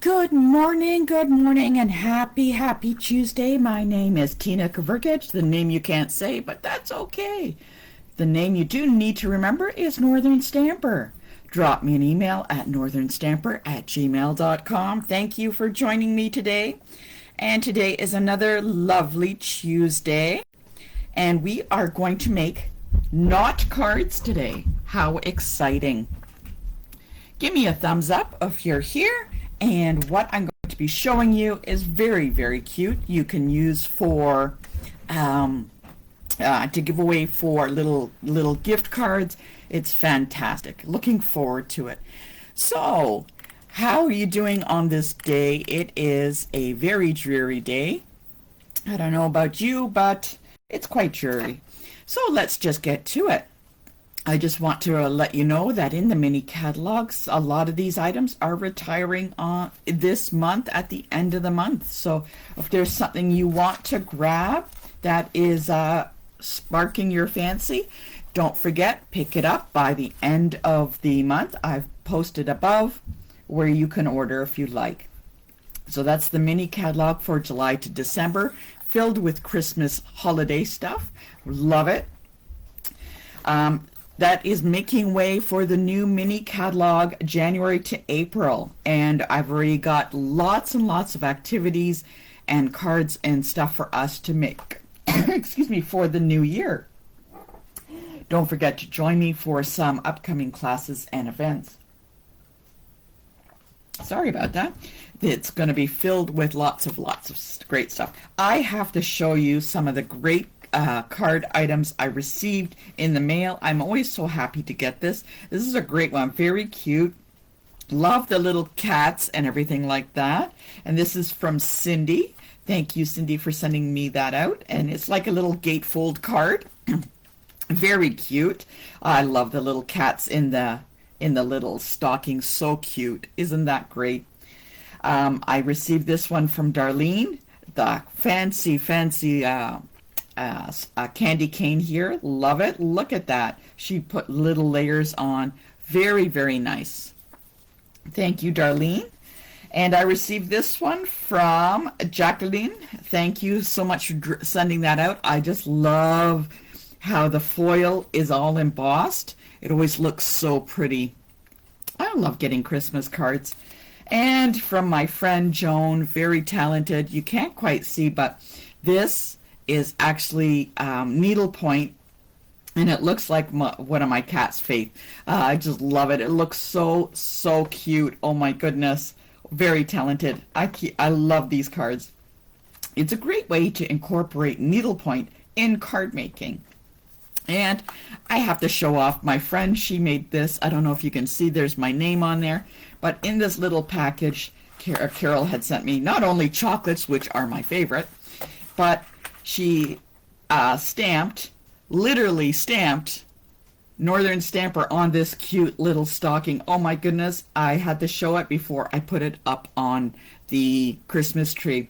Good morning, and happy Tuesday. My name is Tina Kaverkic, the name you can't say, but that's okay. The name you do need to remember is Northern Stamper. Drop me an email at northernstamper@gmail.com. Thank you for joining me today. And today is another lovely Tuesday, and we are going to make knot cards today. How exciting! Give me a thumbs up if you're here. And what I'm going to be showing you is very cute. You can use for to give away for little gift cards. It's fantastic. Looking forward to it. So, how are you doing on this day? It is a very dreary day. I don't know about you, but it's quite dreary. So let's just get to it. I just want to let you know that in the mini catalogs, a lot of these items are retiring on this month at the end of the month. So if there's something you want to grab that is sparking your fancy, don't forget, pick it up by the end of the month. I've posted above where you can order if you like. So that's the mini catalog for July to December, filled with Christmas holiday stuff. Love it. That is making way for the new mini catalog January to April, and I've already got lots and lots of activities and cards and stuff for us to make excuse me, for the new year. Don't forget to join me for some upcoming classes and events. Sorry about that. It's going to be filled with lots of great stuff. I have to show you some of the great card items I received in the mail. I'm always so happy to get this. This is a great one. Very cute. Love the little cats and everything like that. And this is from Cindy. Thank you, Cindy, for sending me that out. And it's like a little gatefold card. Very cute. I love the little cats in the little stocking. So cute. Isn't that great? I received this one from Darlene. The fancy a candy cane here. Love it. Look at that. She put little layers on. Very nice. Thank you, Darlene. And I received this one from Jacqueline. Thank you so much for sending that out. I just love how the foil is all embossed. It always looks so pretty. I love getting Christmas cards. And from my friend Joan, very talented. You can't quite see, but this is actually needlepoint, and it looks like one of my cat's face. I just love it. It looks so cute. Oh my goodness, very talented. I love these cards. It's a great way to incorporate needlepoint in card making. And I have to show off my friend. She made this. I don't know if you can see, there's my name on there, but in this little package, Carol had sent me not only chocolates, which are my favorite, but she literally stamped Northern Stamper on this cute little stocking. Oh my goodness, I had to show it before I put it up on the Christmas tree.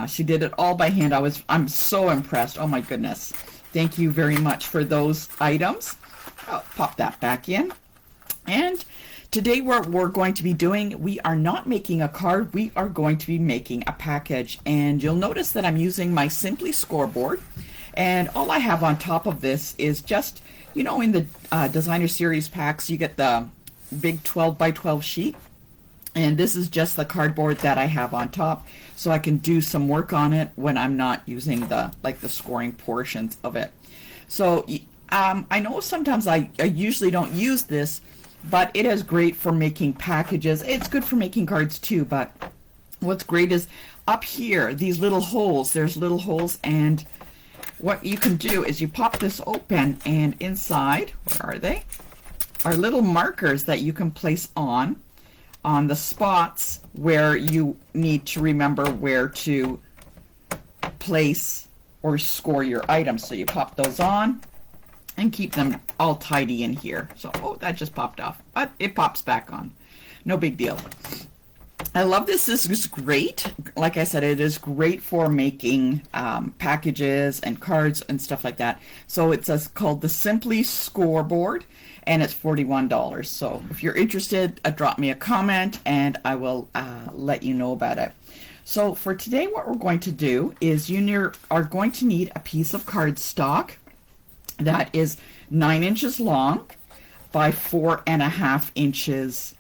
She did it all by hand. I'm so impressed. Oh my goodness. Thank you very much for those items. I'll pop that back in. And today we're going to be doing, we are not making a card, we are going to be making a package. And you'll notice that I'm using my Simply scoreboard. And all I have on top of this is just, you know, in the designer series packs, you get the big 12 by 12 sheet. And this is just the cardboard that I have on top, so I can do some work on it when I'm not using the scoring portions of it. So I know sometimes I usually don't use this, but it is great for making packages. It's good for making cards too, but what's great is up here, these little holes, there's little holes, and what you can do is you pop this open, and inside, where are they, are little markers that you can place on the spots where you need to remember where to place or score your items. So you pop those on and keep them all tidy in here. So, oh, that just popped off, but it pops back on. No big deal. I love this. This is great. Like I said, it is great for making packages and cards and stuff like that. So it's called the Simply Scoreboard, and it's $41. So if you're interested, drop me a comment and I will let you know about it. So for today, what we're going to do is you are going to need a piece of cardstock that is 9 inches long by 4.5 inches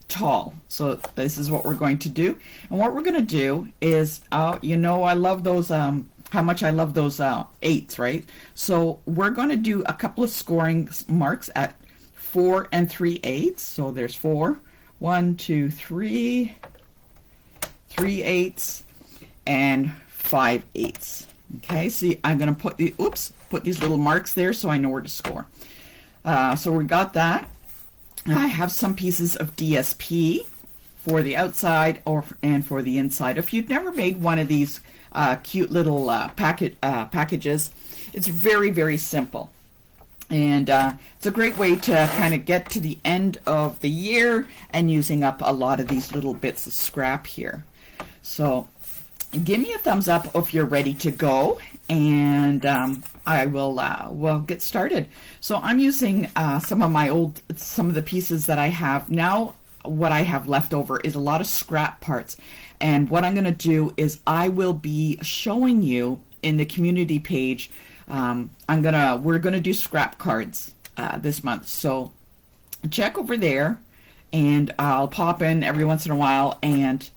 tall. So this is what we're going to do. And what we're going to do is, you know, I love those, how much I love those 8s, right? So we're going to do a couple of scoring marks at 4 3/8. So there's 4, 1, 2, 3, 3/8, and 5/8. Okay, see, I'm going to put put these little marks there so I know where to score. So we got that. I have some pieces of DSP for the outside and for the inside. If you've never made one of these cute little packages, it's very, very simple. And it's a great way to kind of get to the end of the year and using up a lot of these little bits of scrap here. So give me a thumbs up if you're ready to go, and I will get started. So I'm using some of the pieces that I have now. What I have left over is a lot of scrap parts, and what I'm going to do is I will be showing you in the community page. We're gonna do scrap cards this month, so check over there, and I'll pop in every once in a while and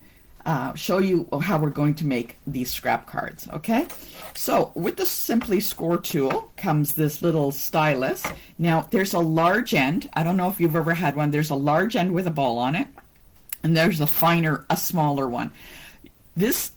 show you how we're going to make these scrap cards. Okay, so with the Simply Score tool comes this little stylus. Now there's a large end. I don't know if you've ever had one. There's a large end with a ball on it, and there's a smaller one. This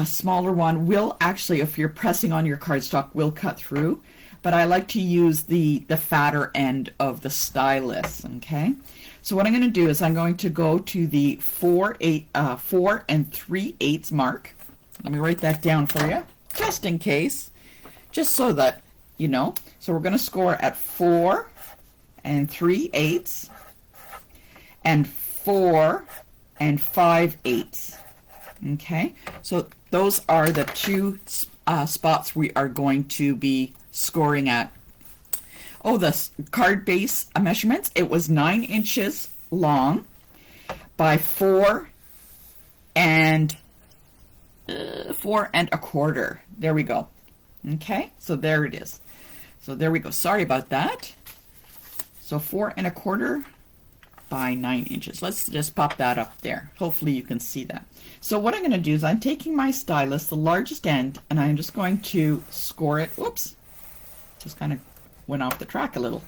smaller one will actually, if you're pressing on your cardstock, will cut through, but I like to use the fatter end of the stylus. Okay, so what I'm going to do is I'm going to go to the 4 3/8 mark. Let me write that down for you, just in case, just so that you know. So we're going to score at 4 3/8 and 4 5/8. Okay, so those are the two spots we are going to be scoring at. Oh, the card base measurements, it was 9 inches long by 4 4.25. There we go. Okay, so there it is. So there we go. Sorry about that. So 4.25 by 9 inches. Let's just pop that up there. Hopefully you can see that. So what I'm going to do is I'm taking my stylus, the largest end, and I'm just going to score it. Whoops, just kind of went off the track a little.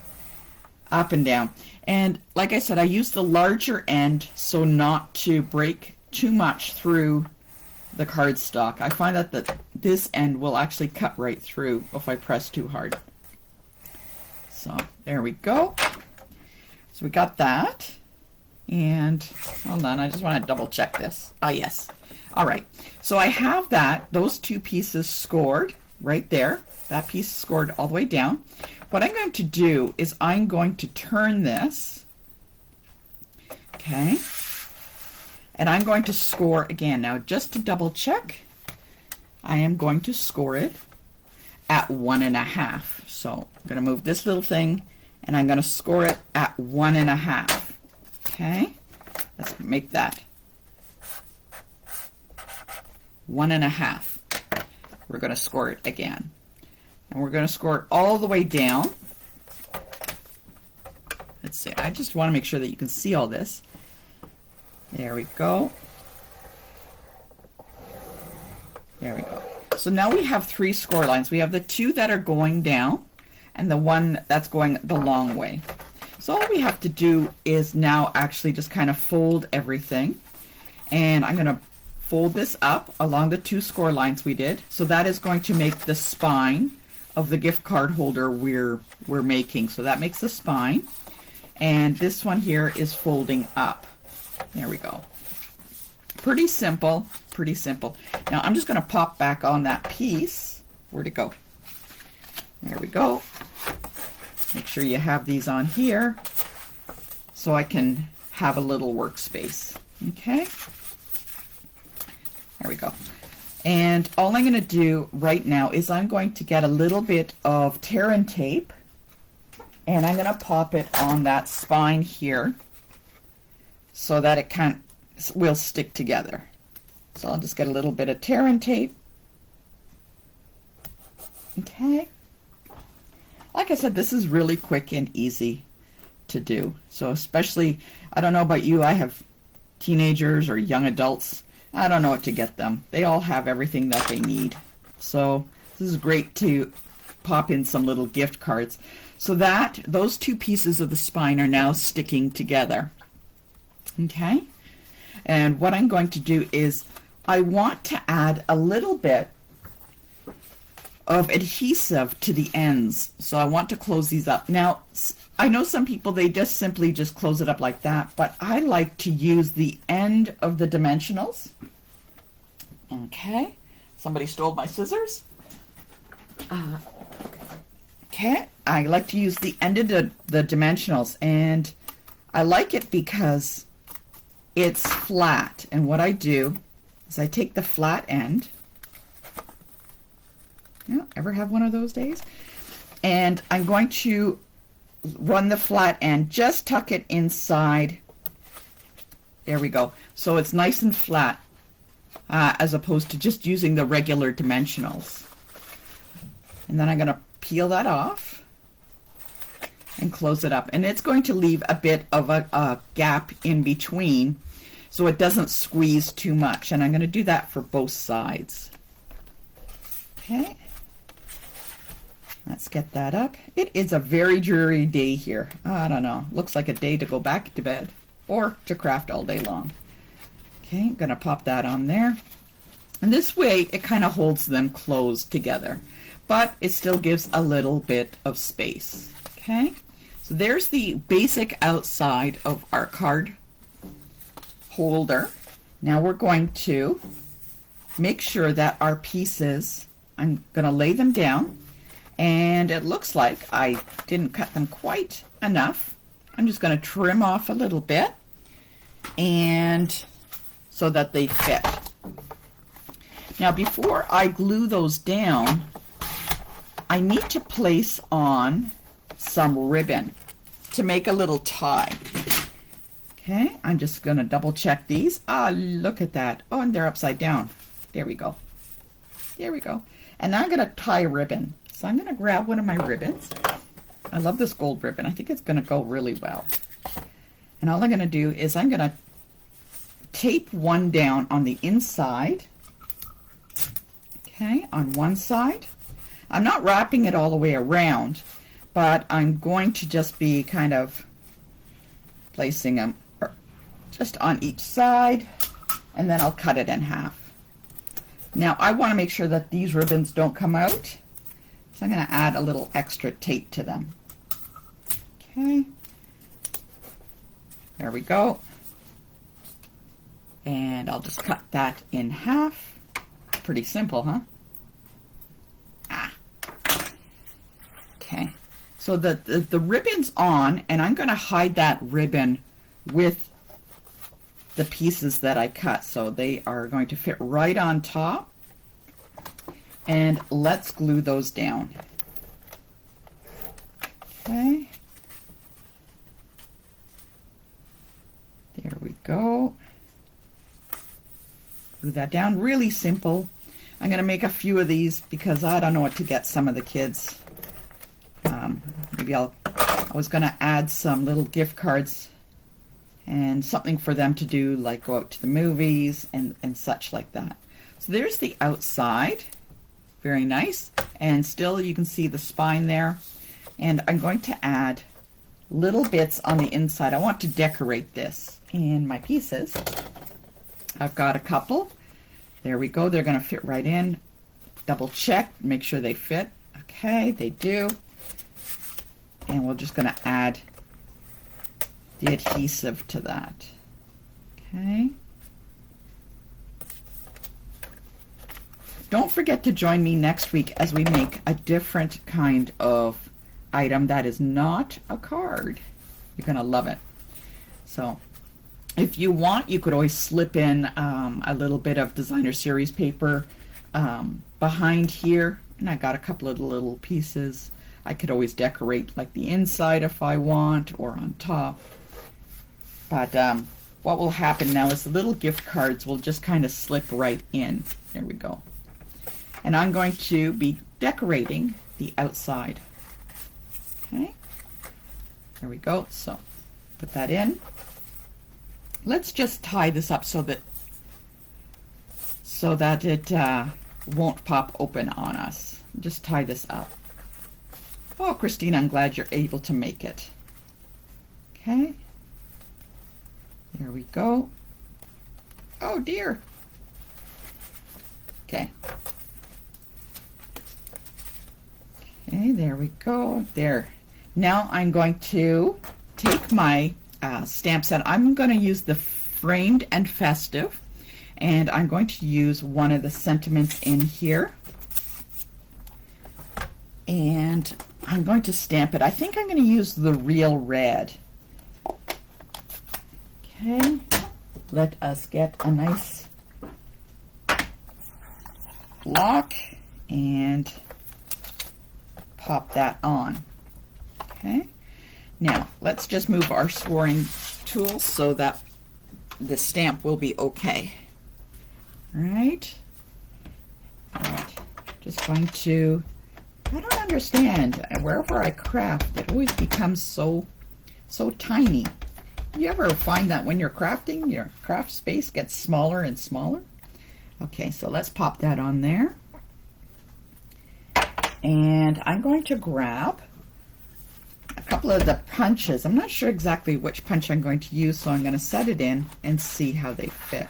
Up and down. And like I said, I use the larger end so not to break too much through the cardstock. I find that this end will actually cut right through if I press too hard. So there we go. So we got that. And hold on, I just want to double check this. Ah, yes. All right. So I have those two pieces scored right there. That piece scored all the way down. What I'm going to do is I'm going to turn this. Okay. And I'm going to score again. Now, just to double check, I am going to score it at 1.5. So I'm going to move this little thing and I'm going to score it at 1.5. Okay, let's make that 1.5. We're going to score it again, and we're going to score it all the way down. Let's see, I just want to make sure that you can see all this. There we go. There we go. So now we have 3 score lines. We have the 2 that are going down and the 1 that's going the long way. So all we have to do is now actually just kind of fold everything. And I'm going to fold this up along the 2 score lines we did. So that is going to make the spine of the gift card holder we're making. So that makes the spine. And this one here is folding up. There we go. Pretty simple, pretty simple. Now I'm just going to pop back on that piece. Where'd it go? There we go. Make sure you have these on here so I can have a little workspace. Okay. There we go. And all I'm going to do right now is I'm going to get a little bit of tear and tape, and I'm going to pop it on that spine here so that it will stick together. So I'll just get a little bit of tear and tape. Okay. Like I said, this is really quick and easy to do. So especially, I don't know about you, I have teenagers or young adults. I don't know what to get them. They all have everything that they need. So this is great to pop in some little gift cards. So that those two pieces of the spine are now sticking together. Okay? And what I'm going to do is I want to add a little bit of adhesive to the ends. So I want to close these up. Now, I know some people, they just simply close it up like that, but I like to use the end of the dimensionals. Okay, somebody stole my scissors. Okay, I like to use the end of the dimensionals, and I like it because it's flat. And what I do is I take the flat end. You know, ever have one of those days? And I'm going to run the flat end, just tuck it inside. There we go. So it's nice and flat, as opposed to just using the regular dimensionals. And then I'm going to peel that off and close it up. And it's going to leave a bit of a gap in between so it doesn't squeeze too much. And I'm going to do that for both sides. Okay. Let's get that up. It is a very dreary day here. I don't know. Looks like a day to go back to bed or to craft all day long. Okay, I'm going to pop that on there. And this way it kind of holds them closed together, but it still gives a little bit of space. Okay, so there's the basic outside of our card holder. Now we're going to make sure that our pieces, I'm going to lay them down. And it looks like I didn't cut them quite enough. I'm just going to trim off a little bit, and so that they fit. Now before I glue those down, I need to place on some ribbon to make a little tie. Okay, I'm just going to double check these. Ah, look at that. Oh, and they're upside down. There we go. There we go. And now I'm going to tie a ribbon. So I'm going to grab one of my ribbons. I love this gold ribbon. I think it's going to go really well. And all I'm going to do is I'm going to tape one down on the inside. Okay, on one side. I'm not wrapping it all the way around, but I'm going to just be kind of placing them just on each side, and then I'll cut it in half. Now I want to make sure that these ribbons don't come out. So I'm going to add a little extra tape to them. Okay. There we go. And I'll just cut that in half. Pretty simple, huh? Okay. So the ribbon's on, and I'm going to hide that ribbon with the pieces that I cut. So they are going to fit right on top. And let's glue those down. Okay. There we go. Glue that down. Really simple. I'm going to make a few of these because I don't know what to get some of the kids. Maybe I was going to add some little gift cards and something for them to do, like go out to the movies and such like that. So there's the outside. Very nice, and still you can see the spine there. And I'm going to add little bits on the inside. I want to decorate this in my pieces. I've got a couple. There we go. They're going to fit right in. Double check, make sure they fit. Okay, they do. And we're just going to add the adhesive to that. Okay. Don't forget to join me next week as we make a different kind of item that is not a card. You're going to love it. So If you want, you could always slip in a little bit of designer series paper behind here. And I got a couple of little pieces. I could always decorate like the inside if I want, or on top. But what will happen now is the little gift cards will just kind of slip right in. There we go. And I'm going to be decorating the outside. Okay, there we go. So put that in. Let's just tie this up so that it won't pop open on us. Just tie this up. Oh, Christina, I'm glad you're able to make it. Okay. There we go. Oh dear. Okay. Okay, there we go. There. Now I'm going to take my stamp set. I'm going to use the Framed and Festive, and I'm going to use one of the sentiments in here. And I'm going to stamp it. I think I'm going to use the Real Red. Okay, let us get a nice block and pop that on. Okay, now let's just move our scoring tool so that the stamp will be okay. All right, just going to, I don't understand, wherever I craft, it always becomes so tiny. You ever find that when you're crafting, your craft space gets smaller and smaller? Okay, so let's pop that on there. And I'm going to grab a couple of the punches. I'm not sure exactly which punch I'm going to use, so I'm going to set it in and see how they fit.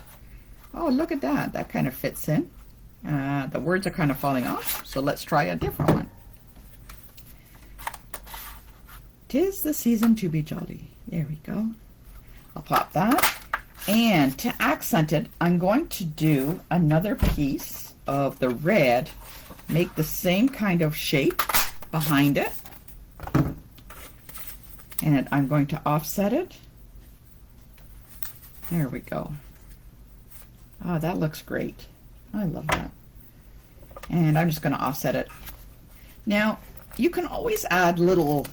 Oh, look at that. That kind of fits in. The words are kind of falling off, so let's try a different one. 'Tis the season to be jolly. There we go. I'll pop that. And to accent it, I'm going to do another piece of the red, make the same kind of shape behind it. And I'm going to offset it. There we go. Oh, that looks great. I love that. And I'm just going to offset it. Now, you can always add little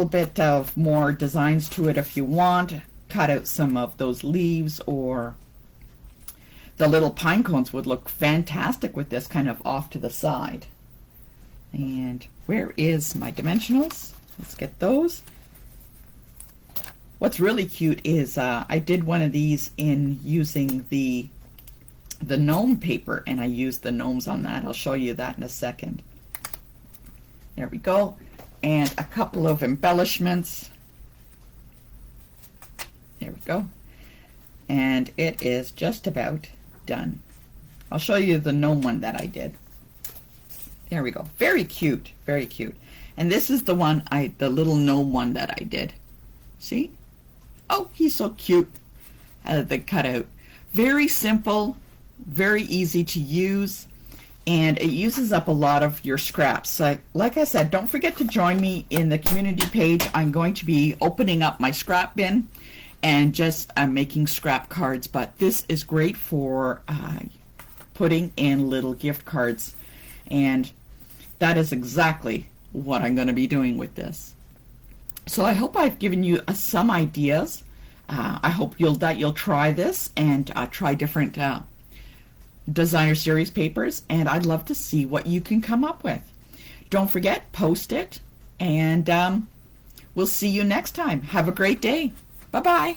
bit of more designs to it if you want. Cut out some of those leaves, or the little pine cones would look fantastic with this kind of off to the side. And where is my dimensionals? Let's get those. What's really cute is I did one of these in using the gnome paper, and I used the gnomes on that. I'll show you that in a second. There we go. And a couple of embellishments. There we go. And it is just about done. I'll show you the gnome one that I did. There we go. Very cute. Very cute. And this is the one the little gnome one that I did. See? Oh, he's so cute. The cutout. Very simple, very easy to use, and it uses up a lot of your scraps. So, like I said, don't forget to join me in the community page. I'm going to be opening up my scrap bin and just making scrap cards, but this is great for putting in little gift cards, and that is exactly what I'm going to be doing with this. So I hope I've given you some ideas. I hope you'll try this and try different designer series papers, and I'd love to see what you can come up with. Don't forget, post it, and we'll see you next time. Have a great day. Bye-bye.